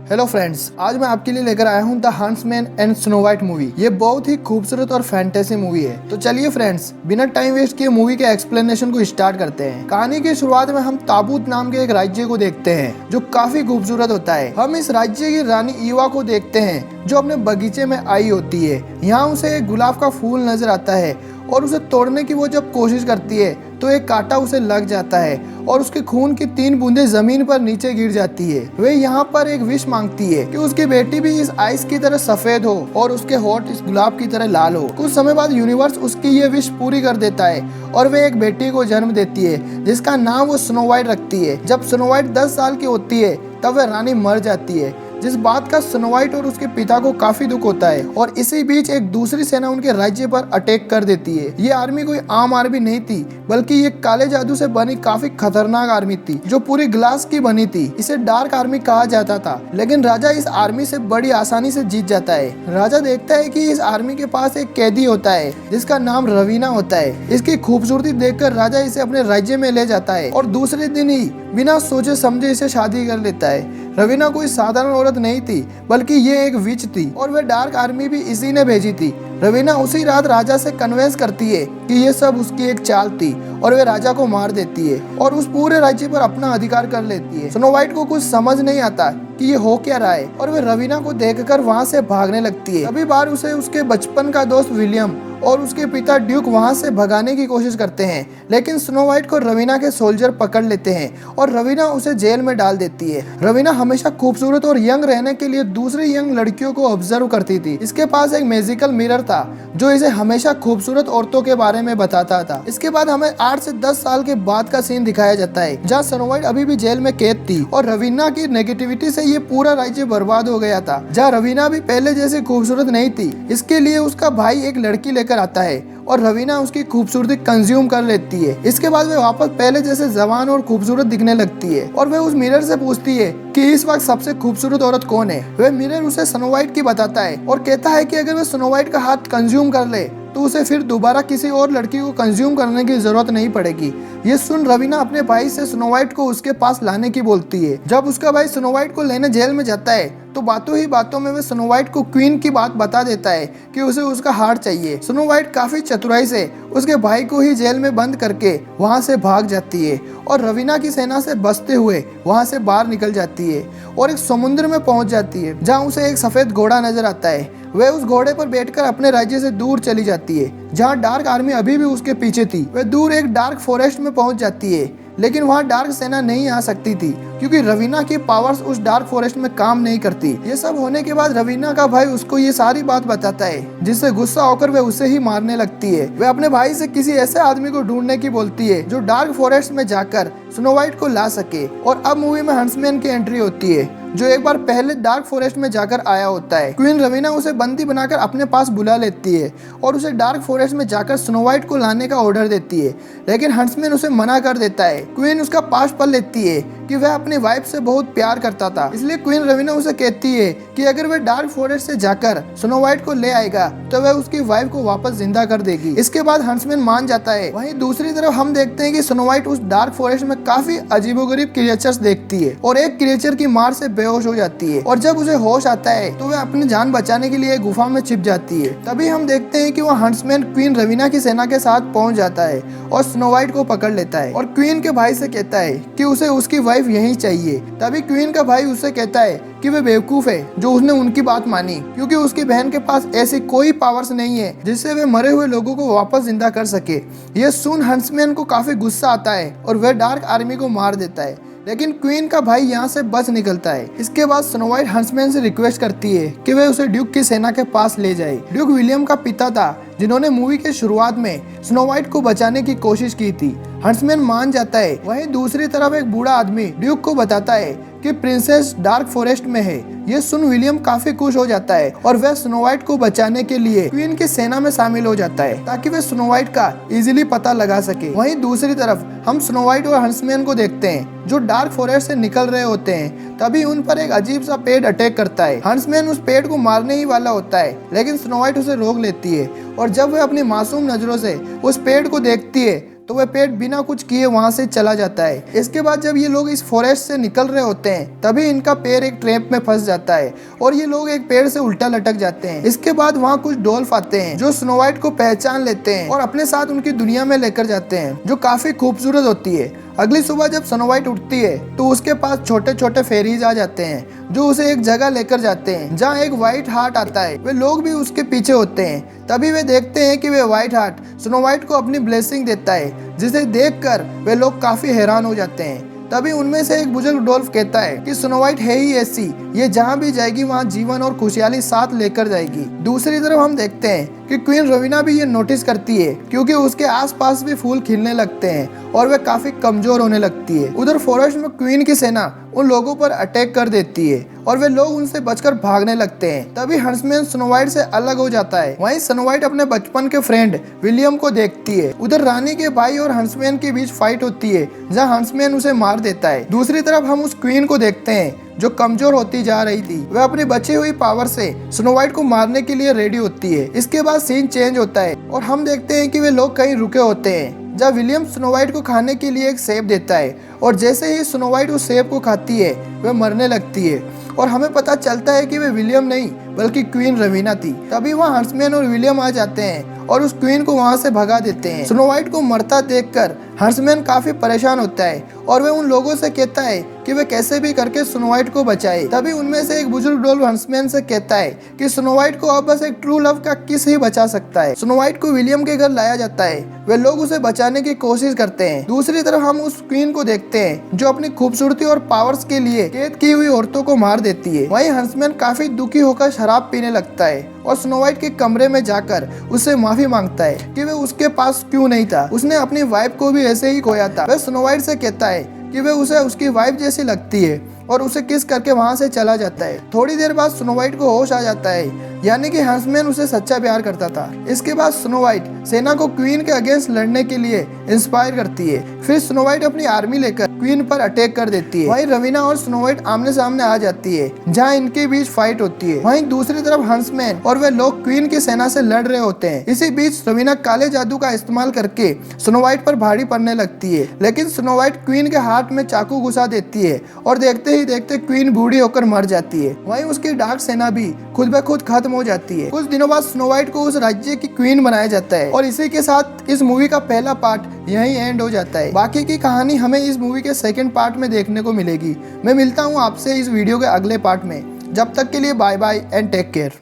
Hello friends, आज मैं आपके लिए लेकर आया हूँ the huntsman and snow white movie. ये बहुत ही खूबसूरत और फैंटेसी मूवी है। तो चलिए फ्रेंड्स, बिना टाइम वेस्ट किए मूवी के एक्सप्लेनेशन को स्टार्ट करते हैं। कहानी की शुरुआत में हम ताबूत नाम के एक राज्य को देखते हैं जो काफी खूबसूरत होता है। हम इस राज्य की रानी ईवा को देखते हैं जो अपने बगीचे में आई होती है। यहाँ उसे एक गुलाब का फूल नजर आता है और उसे तोड़ने की वो जब कोशिश करती है तो एक कांटा उसे लग जाता है और उसके खून की 3 बूंदें जमीन पर नीचे गिर जाती है। वे यहाँ पर एक विश मांगती है कि उसकी बेटी भी इस आइस की तरह सफेद हो और उसके होठ इस गुलाब की तरह लाल हो। कुछ समय बाद यूनिवर्स उसकी ये विश पूरी कर देता है और वे एक बेटी को जन्म देती है जिसका नाम वो स्नो वाइट रखती है। जब स्नो वाइट 10 साल की होती है तब वह रानी मर जाती है, जिस बात का स्नो वाइट और उसके पिता को काफी दुख होता है। और इसी बीच एक दूसरी सेना उनके राज्य पर अटैक कर देती है। ये आर्मी कोई आम आर्मी नहीं थी, बल्कि ये काले जादू से बनी काफी खतरनाक आर्मी थी जो पूरी ग्लास की बनी थी। इसे डार्क आर्मी कहा जाता था, लेकिन राजा इस आर्मी से बड़ी आसानी से जीत जाता है। राजा देखता है कि इस आर्मी के पास एक कैदी होता है जिसका नाम रवीना होता है। इसकी खूबसूरती देखकर राजा इसे अपने राज्य में ले जाता है और दूसरे दिन ही बिना सोचे समझे इसे शादी कर लेता है। रवीना कोई साधारण औरत नहीं थी, बल्कि ये एक विच थी और वह डार्क आर्मी भी इसी ने भेजी थी। रवीना उसी रात राजा से कन्वेंस करती है कि ये सब उसकी एक चाल थी और वे राजा को मार देती है और उस पूरे राज्य पर अपना अधिकार कर लेती है। स्नो वाइट को कुछ समझ नहीं आता कि ये हो क्या रहा है और वे रवीना को देखकर वहाँ से भागने लगती है। कभी बार उसे उसके बचपन का दोस्त विलियम और उसके पिता ड्यूक वहाँ से भगाने की कोशिश करते हैं, लेकिन स्नो वाइट को रवीना के सोल्जर पकड़ लेते हैं और रवीना उसे जेल में डाल देती है। रवीना हमेशा खूबसूरत और यंग रहने के लिए दूसरी यंग लड़कियों को ऑब्जर्व करती थी। इसके पास एक मैजिकल मिरर था जो इसे हमेशा खूबसूरत औरतों के बारे में बताता था। इसके बाद हमें 8 से 10 साल के बाद का सीन दिखाया जाता है जहाँ स्नो वाइट अभी भी जेल में कैद थी और रवीना की नेगेटिविटी से ये पूरा राज्य बर्बाद हो गया था। जहाँ रवीना भी पहले जैसी खूबसूरत नहीं थी, इसके लिए उसका भाई एक लड़की लेकर आता है और रवीना उसकी खूबसूरती कंज्यूम कर लेती है। इसके बाद वे वापस पहले जैसे जवान और खूबसूरत दिखने लगती है और वे उस मिरर से पूछती है कि इस वक्त सबसे खूबसूरत औरत कौन है। वह मिरर उसे स्नो वाइट की बताता है और कहता है कि अगर वह स्नो वाइट का हाथ कंज्यूम कर ले तो उसे फिर दोबारा किसी और लड़की को कंज्यूम करने की जरूरत नहीं पड़ेगी। ये सुन रवीना अपने भाई से स्नो वाइट को उसके पास लाने की बोलती है। जब उसका भाई स्नो वाइट को लेने जेल में जाता है तो बातों ही बातों में वह स्नो वाइट को क्वीन की बात बता देता है कि उसे उसका हार चाहिए। स्नो वाइट काफी चतुराई से उसके भाई को ही जेल में बंद करके वहां से भाग जाती है और रवीना की सेना से बचते हुए वहां से बाहर निकल जाती है और एक समुद्र में पहुंच जाती है जहां उसे एक सफेद घोड़ा नजर आता है। वह उस घोड़े पर बैठकर अपने राज्य से दूर चली जाती है जहां डार्क आर्मी अभी भी उसके पीछे थी। वह दूर एक डार्क फॉरेस्ट में पहुंच जाती है, लेकिन वहां डार्क सेना नहीं आ सकती थी क्योंकि रवीना की पावर्स उस डार्क फॉरेस्ट में काम नहीं करती। ये सब होने के बाद रवीना का भाई उसको ये सारी बात बताता है, जिससे गुस्सा होकर वह उसे ही मारने लगती है। वह अपने भाई से किसी ऐसे आदमी को ढूंढने की बोलती है जो डार्क फॉरेस्ट में जाकर स्नो वाइट को ला सके। और अब मूवी में हंट्समैन की एंट्री होती है जो एक बार पहले डार्क फॉरेस्ट में जाकर आया होता है। क्वीन रवीना उसे बंदी बनाकर अपने पास बुला लेती है और उसे डार्क फॉरेस्ट में जाकर स्नो वाइट को लाने का ऑर्डर देती है, लेकिन हंट्समैन उसे मना कर देता है। क्वीन उसका पास्ट पढ़ लेती है कि वह अपनी वाइफ से बहुत प्यार करता था, इसलिए क्वीन रवीना उसे कहती है कि अगर वह डार्क फॉरेस्ट से जाकर स्नो वाइट को ले आएगा तो वह उसकी वाइफ को वापस जिंदा कर देगी। इसके बाद हंट्समैन मान जाता है। वहीं दूसरी तरफ हम देखते हैं कि स्नो वाइट उस डार्क फॉरेस्ट में काफी अजीबोगरीब क्रिएचर्स देखती है और एक क्रिएचर की मार से बेहोश हो जाती है और जब उसे होश आता है तो वह अपनी जान बचाने के लिए गुफा में छिप जाती है। तभी हम देखते हैं कि वह हंट्समैन क्वीन रवीना की सेना के साथ पहुंच जाता है और स्नो वाइट को पकड़ लेता है और क्वीन के भाई से कहता है कि उसे उसकी वाइफ यहीं चाहिए। तभी क्वीन का भाई उससे कहता है कि वह बेवकूफ है जो उसने उनकी बात मानी, क्योंकि उसकी बहन के पास ऐसी कोई पावर्स नहीं है जिससे वह मरे हुए लोगों को वापस जिंदा कर सके। यह सुन हंट्समैन को काफी गुस्सा आता है और वह डार्क आर्मी को मार देता है, लेकिन क्वीन का भाई यहाँ से बच निकलता है। इसके बाद स्नो वाइट हंट्समैन से रिक्वेस्ट करती है कि वह उसे ड्यूक की सेना के पास ले जाए। ड्यूक विलियम का पिता था जिन्होंने मूवी के शुरुआत में स्नो वाइट को बचाने की कोशिश की थी। हंट्समैन मान जाता है। वहीं दूसरी तरफ एक बूढ़ा आदमी ड्यूक को बताता है कि प्रिंसेस डार्क फॉरेस्ट में है। ये सुन विलियम काफी खुश हो जाता है और वह स्नो वाइट को बचाने के लिए क्वीन की सेना में शामिल हो जाता है ताकि वह स्नो वाइट का इजीली पता लगा सके। वहीं दूसरी तरफ हम स्नो वाइट और हंट्समैन को देखते हैं जो डार्क फॉरेस्ट से निकल रहे होते हैं। तभी उन पर एक अजीब सा पेड़ अटैक करता है। हंट्समैन उस पेड़ को मारने ही वाला होता है, लेकिन स्नो वाइट उसे रोक लेती है और जब वह अपनी मासूम नजरों से उस पेड़ को देखती है तो वह पेड़ बिना कुछ किए वहाँ से चला जाता है। इसके बाद जब ये लोग इस फॉरेस्ट से निकल रहे होते हैं तभी इनका पैर एक ट्रैप में फंस जाता है और ये लोग एक पेड़ से उल्टा लटक जाते हैं। इसके बाद वहाँ कुछ डॉल्फ आते हैं जो स्नो वाइट को पहचान लेते हैं और अपने साथ उनकी दुनिया में लेकर जाते हैं जो काफी खूबसूरत होती है। अगली सुबह जब स्नो वाइट उठती है तो उसके पास छोटे छोटे फेरीज आ जाते हैं जो उसे एक जगह लेकर जाते हैं जहाँ एक व्हाइट हार्ट आता है। वे लोग भी उसके पीछे होते हैं। तभी वे देखते हैं कि वे व्हाइट हार्ट स्नो वाइट को अपनी ब्लेसिंग देता है, जिसे देखकर वे लोग काफी हैरान हो जाते हैं। तभी उनमें से एक बुजुर्ग डॉल्फ कहता है कि स्नो वाइट है ही ऐसी, ये जहाँ भी जाएगी वहाँ जीवन और खुशहाली साथ लेकर जाएगी। दूसरी तरफ हम देखते हैं कि क्वीन रवीना भी ये नोटिस करती है क्योंकि उसके आसपास भी फूल खिलने लगते हैं और वह काफी कमजोर होने लगती है। उधर फॉरेस्ट में क्वीन की सेना उन लोगों पर अटैक कर देती है और वे लोग उनसे बचकर भागने लगते हैं। तभी हंसमैन स्नो वाइट से अलग हो जाता है। वहीं स्नो वाइट अपने बचपन के फ्रेंड विलियम को देखती है। उधर रानी के भाई और हंसमैन के बीच फाइट होती है जहाँ हंसमैन उसे मार देता है। दूसरी तरफ हम उस क्वीन को देखते हैं जो कमजोर होती जा रही थी। वह अपनी बची हुई पावर से स्नो वाइट को मारने के लिए रेडी होती है। इसके बाद सीन चेंज होता है और हम देखते हैं कि वे लोग कहीं रुके होते हैं जब विलियम स्नो वाइट को खाने के लिए एक सेब देता है और जैसे ही स्नो वाइट उस सेब को खाती है वह मरने लगती है और हमें पता चलता है कि वे विलियम नहीं बल्कि क्वीन रवीना थी। तभी वहाँ हंसमैन और विलियम आ जाते हैं और उस क्वीन को वहाँ से भगा देते हैं। स्नो वाइट को मरता देखकर हंसमैन काफी परेशान होता है और वह उन लोगों से कहता है कि वे कैसे भी करके स्नो वाइट को बचाए। तभी उनमें से एक बुजुर्ग डॉल्फ हंसमैन से कहता है कि स्नो वाइट को अब बस एक ट्रू लव का किस ही बचा सकता है। स्नो वाइट को विलियम के घर लाया जाता है। वे लोग उसे बचाने की कोशिश करते हैं। दूसरी तरफ हम उस क्वीन को देखते हैं जो अपनी खूबसूरती और पावर्स के लिए कैद की हुई औरतों को मार देती है। वहीं हंसमैन काफी दुखी होकर शराब पीने लगता है और स्नो वाइट के कमरे में जाकर उससे माफी मांगता है कि वह उसके पास क्यों नहीं था। उसने अपनी वाइफ को भी ऐसे ही खोया था। वह स्नो वाइट से कहता है कि वह उसे उसकी वाइफ जैसी लगती है और उसे किस करके वहां से चला जाता है। थोड़ी देर बाद स्नो वाइट को होश आ जाता है, यानी कि हंसमैन उसे सच्चा प्यार करता था। इसके बाद स्नो वाइट सेना को क्वीन के अगेंस्ट लड़ने के लिए इंस्पायर करती है। फिर स्नो वाइट अपनी आर्मी लेकर क्वीन पर अटैक कर देती है। वहीं रवीना और स्नो वाइट आमने सामने आ जाती है जहां इनके बीच फाइट होती है। वहीं दूसरी तरफ हंसमैन और वे लोग क्वीन की सेना से लड़ रहे होते हैं। इसी बीच रवीना काले जादू का इस्तेमाल करके स्नो वाइट पर भारी पड़ने लगती है, लेकिन स्नो वाइट क्वीन के हाथ में चाकू घुसा देती है और देखते ही देखते क्वीन बूढ़ी होकर मर जाती है। वहीं उसकी डार्क सेना भी खुद ब खुद खत्म हो जाती है। कुछ दिनों बाद स्नो वाइट को उस राज्य की क्वीन बनाया जाता है और इसी के साथ इस मूवी का पहला पार्ट यहीं एंड हो जाता है। बाकी की कहानी हमें इस मूवी के सेकंड पार्ट में देखने को मिलेगी। मैं मिलता हूँ आपसे इस वीडियो के अगले पार्ट में। जब तक के लिए bye bye and take care.